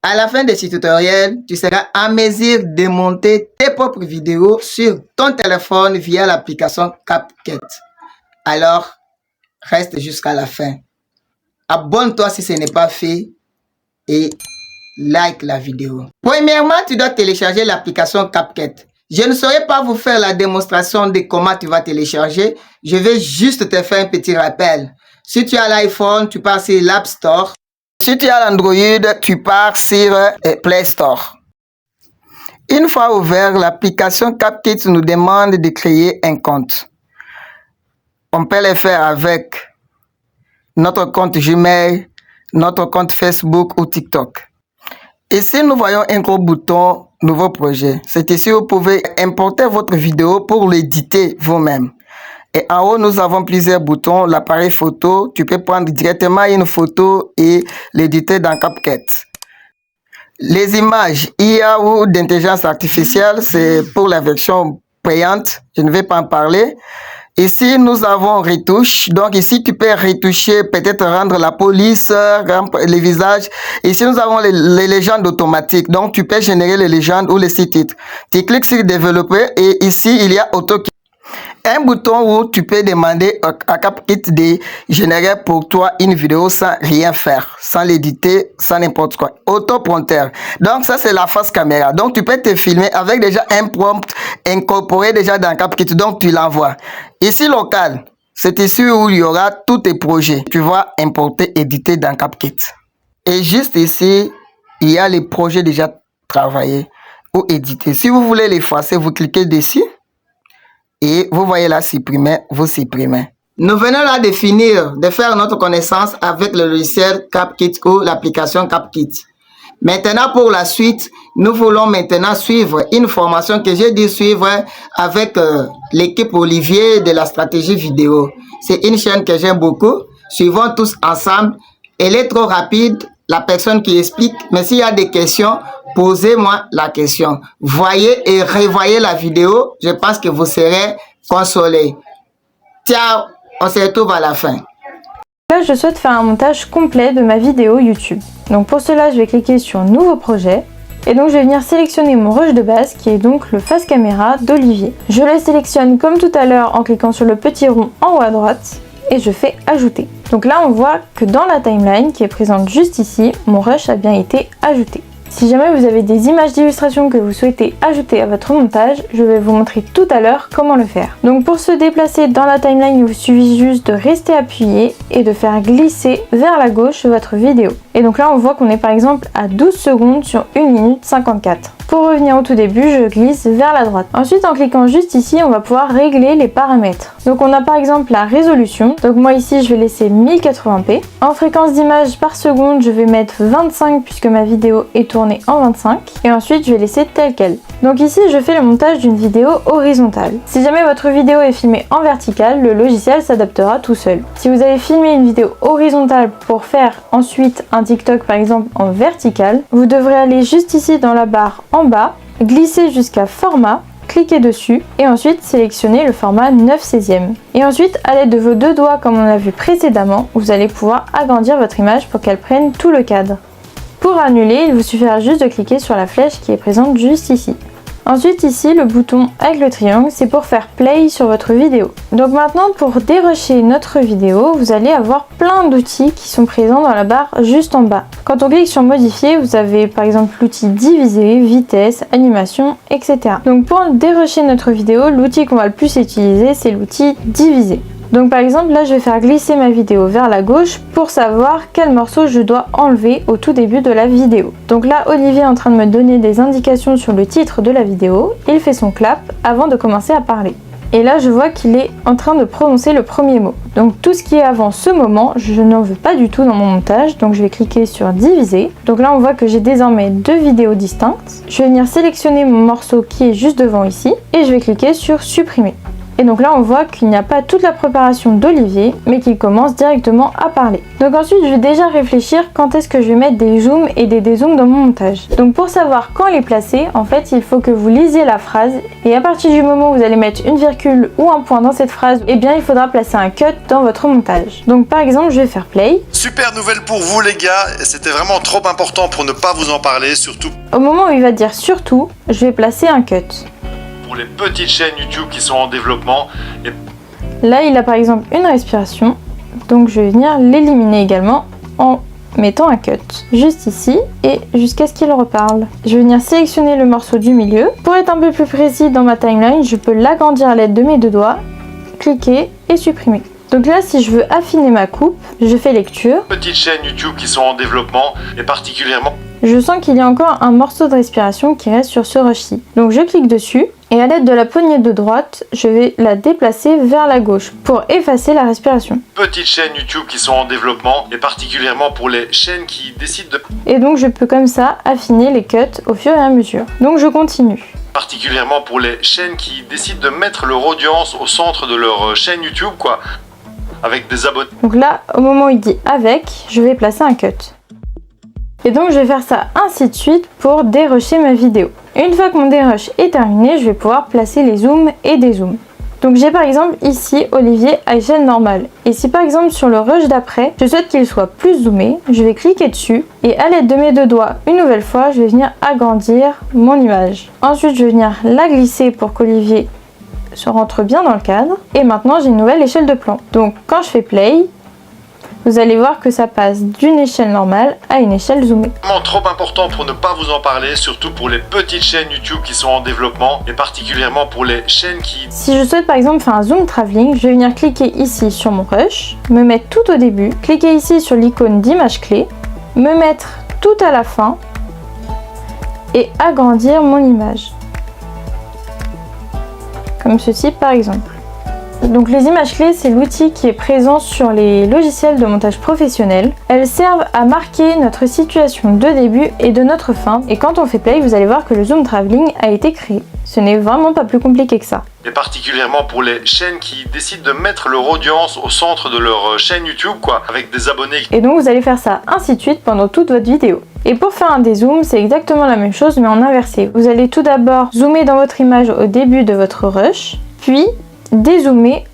À la fin de ce tutoriel, tu seras en mesure de monter tes propres vidéos sur ton téléphone via l'application CapCut. Alors, reste jusqu'à la fin. Abonne-toi si ce n'est pas fait et like la vidéo. Premièrement, tu dois télécharger l'application CapCut. Je ne saurais pas vous faire la démonstration de comment tu vas télécharger. Je vais juste te faire un petit rappel. Si tu as l'iPhone, tu pars sur l'App Store. Si tu as l'Android, tu pars sur Play Store. Une fois ouvert, l'application CapCut nous demande de créer un compte. On peut le faire avec notre compte Gmail, notre compte Facebook ou TikTok. Ici, nous voyons un gros bouton Nouveau projet. C'est ici où vous pouvez importer votre vidéo pour l'éditer vous-même. Et en haut, nous avons plusieurs boutons. L'appareil photo, tu peux prendre directement une photo et l'éditer dans CapCut. Les images IA ou d'intelligence artificielle, c'est pour la version payante. Je ne vais pas en parler. Ici, nous avons retouche. Donc ici, tu peux retoucher, peut-être rendre la police, rendre les visages. Ici, nous avons les légendes automatiques. Donc, tu peux générer les légendes ou les sous-titres. Tu cliques sur développer et ici, il y a auto. Un bouton où tu peux demander à CapCut de générer pour toi une vidéo sans rien faire, sans l'éditer, sans n'importe quoi. Autoprompteur. Donc ça c'est la face caméra. Donc tu peux te filmer avec déjà un prompt incorporé déjà dans CapCut. Donc tu l'envoies. Ici local, c'est ici où il y aura tous tes projets. Tu vas importer, éditer dans CapCut. Et juste ici, il y a les projets déjà travaillés ou édités. Si vous voulez les effacer, vous cliquez dessus. Et vous voyez là, supprimer, vous supprimez. Nous venons là de finir de faire notre connaissance avec le logiciel CapCut ou l'application CapCut. Maintenant, pour la suite, nous voulons maintenant suivre une formation que j'ai dû suivre avec l'équipe Olivier de la stratégie vidéo. C'est une chaîne que j'aime beaucoup. Suivons tous ensemble. Elle est trop rapide, la personne qui explique. Mais s'il y a des questions, posez-moi la question. Voyez et revoyez la vidéo. Je pense que vous serez consolés. Ciao, on se retrouve à la fin. Là, je souhaite faire un montage complet de ma vidéo YouTube. Donc pour cela, je vais cliquer sur Nouveau projet. Et donc je vais venir sélectionner mon rush de base qui est donc le face caméra d'Olivier. Je le sélectionne comme tout à l'heure en cliquant sur le petit rond en haut à droite. Et je fais ajouter. Donc là on voit que dans la timeline qui est présente juste ici, mon rush a bien été ajouté. Si jamais vous avez des images d'illustration que vous souhaitez ajouter à votre montage, je vais vous montrer tout à l'heure comment le faire. Donc pour se déplacer dans la timeline, il vous suffit juste de rester appuyé et de faire glisser vers la gauche votre vidéo. Et donc là on voit qu'on est par exemple à 12 secondes sur 1 minute 54. Pour revenir au tout début, je glisse vers la droite. Ensuite, en cliquant juste ici, on va pouvoir régler les paramètres. Donc on a par exemple la résolution. Donc moi ici, je vais laisser 1080p. En fréquence d'image par seconde, je vais mettre 25 puisque ma vidéo est tournée en 25. Et ensuite, je vais laisser tel quel. Donc ici, je fais le montage d'une vidéo horizontale. Si jamais votre vidéo est filmée en verticale, le logiciel s'adaptera tout seul. Si vous avez filmé une vidéo horizontale pour faire ensuite un TikTok par exemple en vertical, vous devrez aller juste ici dans la barre en bas, glisser jusqu'à format, cliquez dessus et ensuite sélectionnez le format 9/16e. Et ensuite, à l'aide de vos deux doigts comme on a vu précédemment, vous allez pouvoir agrandir votre image pour qu'elle prenne tout le cadre. Pour annuler, il vous suffira juste de cliquer sur la flèche qui est présente juste ici. Ensuite ici, le bouton avec le triangle, c'est pour faire play sur votre vidéo. Donc maintenant, pour dérusher notre vidéo, vous allez avoir plein d'outils qui sont présents dans la barre juste en bas. Quand on clique sur modifier, vous avez par exemple l'outil diviser, vitesse, animation, etc. Donc pour dérusher notre vidéo, l'outil qu'on va le plus utiliser, c'est l'outil diviser. Donc par exemple là je vais faire glisser ma vidéo vers la gauche pour savoir quel morceau je dois enlever au tout début de la vidéo. Donc là Olivier est en train de me donner des indications sur le titre de la vidéo, il fait son clap avant de commencer à parler. Et là je vois qu'il est en train de prononcer le premier mot. Donc tout ce qui est avant ce moment, je n'en veux pas du tout dans mon montage, donc je vais cliquer sur diviser. Donc là on voit que j'ai désormais deux vidéos distinctes. Je vais venir sélectionner mon morceau qui est juste devant ici et je vais cliquer sur supprimer. Et donc là on voit qu'il n'y a pas toute la préparation d'Olivier, mais qu'il commence directement à parler. Donc ensuite je vais déjà réfléchir quand est-ce que je vais mettre des zooms et des dézooms dans mon montage. Donc pour savoir quand les placer, en fait il faut que vous lisiez la phrase, et à partir du moment où vous allez mettre une virgule ou un point dans cette phrase, eh bien il faudra placer un cut dans votre montage. Donc par exemple je vais faire play. Super nouvelle pour vous les gars, c'était vraiment trop important pour ne pas vous en parler, surtout Au moment où il va dire surtout, je vais placer un cut. pour les petites chaînes YouTube qui sont en développement. Et Là il a par exemple une respiration, donc je vais venir l'éliminer également en mettant un cut juste ici et jusqu'à ce qu'il reparle. Je vais venir sélectionner le morceau du milieu. Pour être un peu plus précis dans ma timeline, je peux l'agrandir à l'aide de mes deux doigts, cliquer et supprimer. Donc là si je veux affiner ma coupe, je fais lecture. petites chaînes YouTube qui sont en développement et particulièrement Je sens qu'il y a encore un morceau de respiration qui reste sur ce rush-ci. Donc je clique dessus et à l'aide de la poignée de droite, je vais la déplacer vers la gauche pour effacer la respiration. petites chaînes YouTube qui sont en développement et particulièrement pour les chaînes qui décident de Et donc je peux comme ça affiner les cuts au fur et à mesure. Donc je continue. particulièrement pour les chaînes qui décident de mettre leur audience au centre de leur chaîne YouTube quoi, avec des abonnés. Donc là, au moment où il dit avec, je vais placer un cut. Et donc je vais faire ça ainsi de suite pour dérusher ma vidéo. Une fois que mon dérush est terminé, je vais pouvoir placer les zooms et dézooms. Donc j'ai par exemple ici Olivier à échelle normale. Et si par exemple sur le rush d'après, je souhaite qu'il soit plus zoomé, je vais cliquer dessus et à l'aide de mes deux doigts, une nouvelle fois, je vais venir agrandir mon image. Ensuite, je vais venir la glisser pour qu'Olivier se rentre bien dans le cadre. Et maintenant, j'ai une nouvelle échelle de plan. Donc quand je fais play, vous allez voir que ça passe d'une échelle normale à une échelle zoomée. Vraiment trop important pour ne pas vous en parler, surtout pour les petites chaînes YouTube qui sont en développement et particulièrement pour les chaînes qui... Si je souhaite par exemple faire un zoom travelling, je vais venir cliquer ici sur mon rush, me mettre tout au début, cliquer ici sur l'icône d'image clé, me mettre tout à la fin et agrandir mon image. Comme ceci par exemple. Donc les images clés, c'est l'outil qui est présent sur les logiciels de montage professionnel. Elles servent à marquer notre situation de début et de notre fin. Et quand on fait play, vous allez voir que le zoom travelling a été créé. Ce n'est vraiment pas plus compliqué que ça. Et particulièrement pour les chaînes qui décident de mettre leur audience au centre de leur chaîne YouTube quoi, avec des abonnés. Et donc vous allez faire ça ainsi de suite pendant toute votre vidéo. Et pour faire un dézoom, c'est exactement la même chose mais en inversé. Vous allez tout d'abord zoomer dans votre image au début de votre rush, puis dézoomer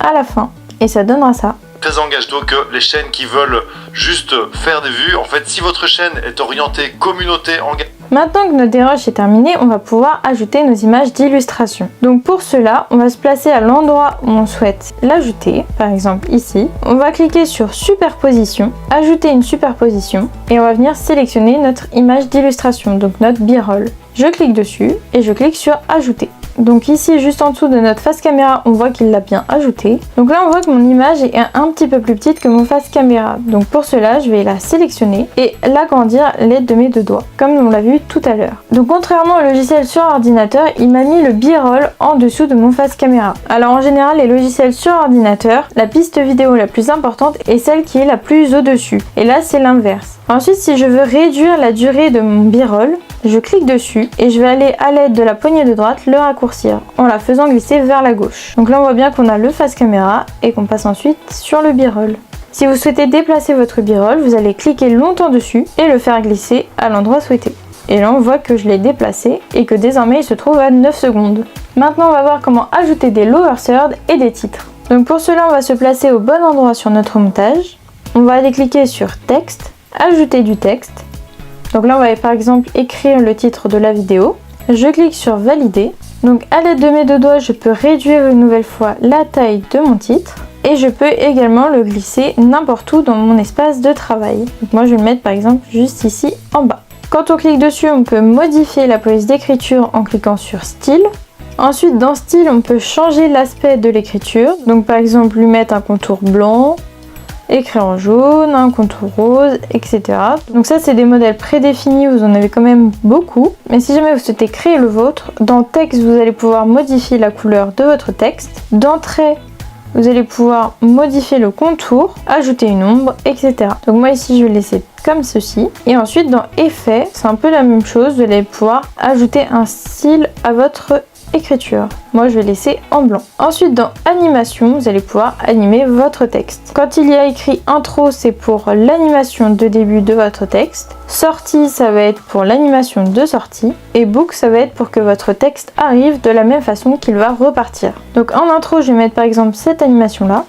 à la fin et ça donnera ça. Très engage-toi que les chaînes qui veulent juste faire des vues, en fait si votre chaîne est orientée communauté engagée. Maintenant que notre dérush est terminé, on va pouvoir ajouter nos images d'illustration. Donc pour cela, on va se placer à l'endroit où on souhaite l'ajouter, par exemple ici. On va cliquer sur superposition, ajouter une superposition et on va venir sélectionner notre image d'illustration, donc notre b-roll. Je clique dessus et je clique sur ajouter. Donc ici, juste en dessous de notre face caméra, on voit qu'il l'a bien ajouté. Donc là, on voit que mon image est un petit peu plus petite que mon face caméra. Donc pour cela, je vais la sélectionner et l'agrandir à l'aide de mes deux doigts, comme on l'a vu tout à l'heure. Donc contrairement au logiciel sur ordinateur, il m'a mis le b-roll en dessous de mon face caméra. Alors en général, les logiciels sur ordinateur, la piste vidéo la plus importante est celle qui est la plus au-dessus. Et là, c'est l'inverse. Ensuite, si je veux réduire la durée de mon b-roll, je clique dessus et je vais aller à l'aide de la poignée de droite le raccourcir en la faisant glisser vers la gauche. Donc là on voit bien qu'on a le face caméra et qu'on passe ensuite sur le b-roll. Si vous souhaitez déplacer votre b-roll, vous allez cliquer longtemps dessus et le faire glisser à l'endroit souhaité. Et là on voit que je l'ai déplacé et que désormais il se trouve à 9 secondes. Maintenant on va voir comment ajouter des lower thirds et des titres. Donc pour cela on va se placer au bon endroit sur notre montage. On va aller cliquer sur texte, ajouter du texte. Donc là on va par exemple écrire le titre de la vidéo. Je clique sur valider. Donc à l'aide de mes deux doigts je peux réduire une nouvelle fois la taille de mon titre. Et je peux également le glisser n'importe où dans mon espace de travail. Donc moi je vais le mettre par exemple juste ici en bas. Quand on clique dessus on peut modifier la police d'écriture en cliquant sur style. Ensuite dans style on peut changer l'aspect de l'écriture. Donc par exemple lui mettre un contour blanc, écrire en jaune, un contour rose, etc. Donc ça c'est des modèles prédéfinis, vous en avez quand même beaucoup. Mais si jamais vous souhaitez créer le vôtre, dans texte vous allez pouvoir modifier la couleur de votre texte. Dans trait, vous allez pouvoir modifier le contour, ajouter une ombre, etc. Donc moi ici je vais le laisser comme ceci. Et ensuite dans effet, c'est un peu la même chose, vous allez pouvoir ajouter un style à votre écriture. Moi, je vais laisser en blanc. Ensuite, dans animation, vous allez pouvoir animer votre texte. Quand il y a écrit intro, c'est pour l'animation de début de votre texte. Sortie, ça va être pour l'animation de sortie. Et book, ça va être pour que votre texte arrive de la même façon qu'il va repartir. Donc en intro, je vais mettre par exemple cette animation-là.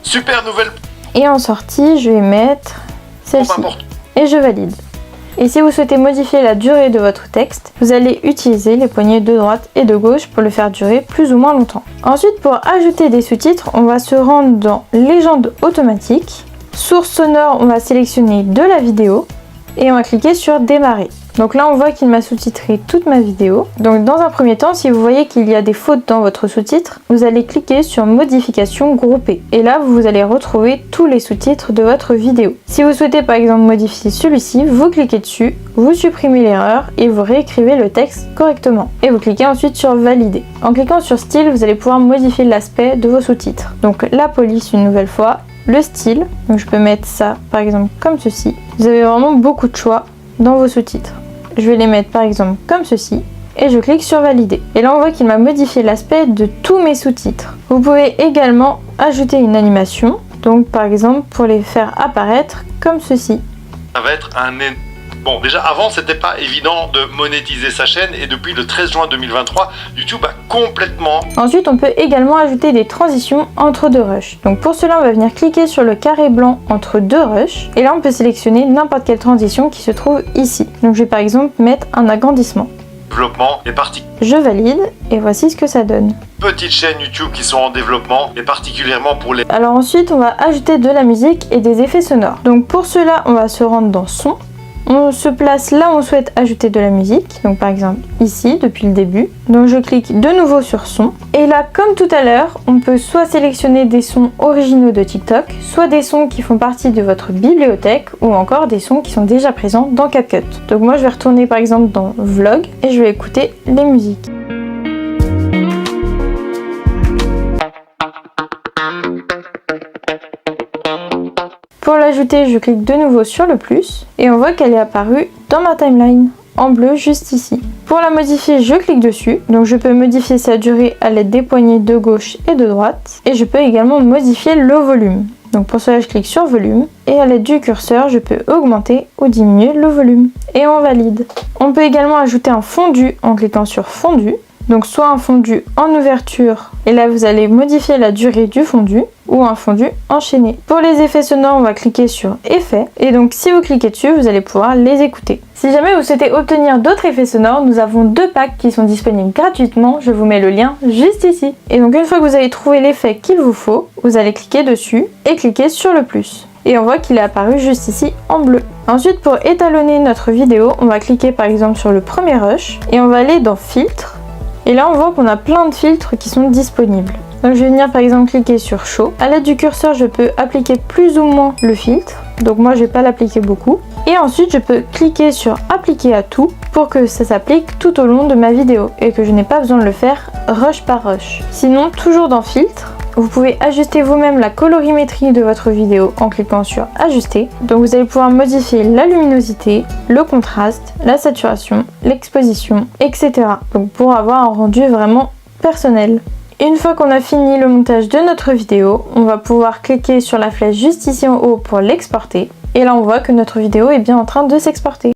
Super nouvelle. Et en sortie, je vais mettre celle-ci. Et je valide. Et si vous souhaitez modifier la durée de votre texte, vous allez utiliser les poignées de droite et de gauche pour le faire durer plus ou moins longtemps. Ensuite, pour ajouter des sous-titres, on va se rendre dans Légende automatique. Source sonore, on va sélectionner de la vidéo et on va cliquer sur Démarrer. Donc là, on voit qu'il m'a sous-titré toute ma vidéo. Donc dans un premier temps, si vous voyez qu'il y a des fautes dans votre sous-titre, vous allez cliquer sur Modification groupée. Et là, vous allez retrouver tous les sous-titres de votre vidéo. Si vous souhaitez par exemple modifier celui-ci, vous cliquez dessus, vous supprimez l'erreur et vous réécrivez le texte correctement. Et vous cliquez ensuite sur Valider. En cliquant sur Style, vous allez pouvoir modifier l'aspect de vos sous-titres. Donc la police une nouvelle fois, le style, donc je peux mettre ça par exemple comme ceci. Vous avez vraiment beaucoup de choix dans vos sous-titres. Je vais les mettre par exemple comme ceci et je clique sur Valider. Et là on voit qu'il m'a modifié l'aspect de tous mes sous-titres. Vous pouvez également ajouter une animation, donc par exemple pour les faire apparaître comme ceci. Ça va être un... Bon, déjà avant c'était pas évident de monétiser sa chaîne et depuis le 13 juin 2023, YouTube a complètement... Ensuite on peut également ajouter des transitions entre deux rushs. Donc pour cela on va venir cliquer sur le carré blanc entre deux rushs et là on peut sélectionner n'importe quelle transition qui se trouve ici. Donc je vais par exemple mettre un agrandissement. Développement et partie. Je valide et voici ce que ça donne. Petites chaînes YouTube qui sont en développement et particulièrement pour les... Alors ensuite on va ajouter de la musique et des effets sonores. Donc pour cela on va se rendre dans Son. On se place là où on souhaite ajouter de la musique, donc par exemple ici depuis le début. Donc je clique de nouveau sur Son. Et là, comme tout à l'heure, on peut soit sélectionner des sons originaux de TikTok, soit des sons qui font partie de votre bibliothèque, ou encore des sons qui sont déjà présents dans CapCut. Donc moi je vais retourner par exemple dans Vlog et je vais écouter les musiques. Pour l'ajouter, je clique de nouveau sur le plus et on voit qu'elle est apparue dans ma timeline, en bleu juste ici. Pour la modifier, je clique dessus, donc je peux modifier sa durée à l'aide des poignées de gauche et de droite et je peux également modifier le volume. Donc pour cela, je clique sur volume et à l'aide du curseur, je peux augmenter ou diminuer le volume et on valide. On peut également ajouter un fondu en cliquant sur fondu. Donc soit un fondu en ouverture, et là vous allez modifier la durée du fondu, ou un fondu enchaîné. Pour les effets sonores, on va cliquer sur effets, et donc si vous cliquez dessus, vous allez pouvoir les écouter. Si jamais vous souhaitez obtenir d'autres effets sonores, nous avons 2 packs qui sont disponibles gratuitement, je vous mets le lien juste ici. Et donc une fois que vous avez trouvé l'effet qu'il vous faut, vous allez cliquer dessus, et cliquer sur le plus. Et on voit qu'il est apparu juste ici en bleu. Ensuite, pour étalonner notre vidéo, on va cliquer par exemple sur le premier rush, et on va aller dans filtre. Et là on voit qu'on a plein de filtres qui sont disponibles. Donc je vais venir par exemple cliquer sur Show. À l'aide du curseur je peux appliquer plus ou moins le filtre. Donc moi je vais pas l'appliquer beaucoup. Et ensuite je peux cliquer sur Appliquer à tout pour que ça s'applique tout au long de ma vidéo et que je n'ai pas besoin de le faire rush par rush. Sinon toujours dans Filtre, vous pouvez ajuster vous-même la colorimétrie de votre vidéo en cliquant sur Ajuster. Donc vous allez pouvoir modifier la luminosité, le contraste, la saturation, l'exposition, etc. Donc pour avoir un rendu vraiment personnel. Une fois qu'on a fini le montage de notre vidéo, on va pouvoir cliquer sur la flèche juste ici en haut pour l'exporter. Et là on voit que notre vidéo est bien en train de s'exporter.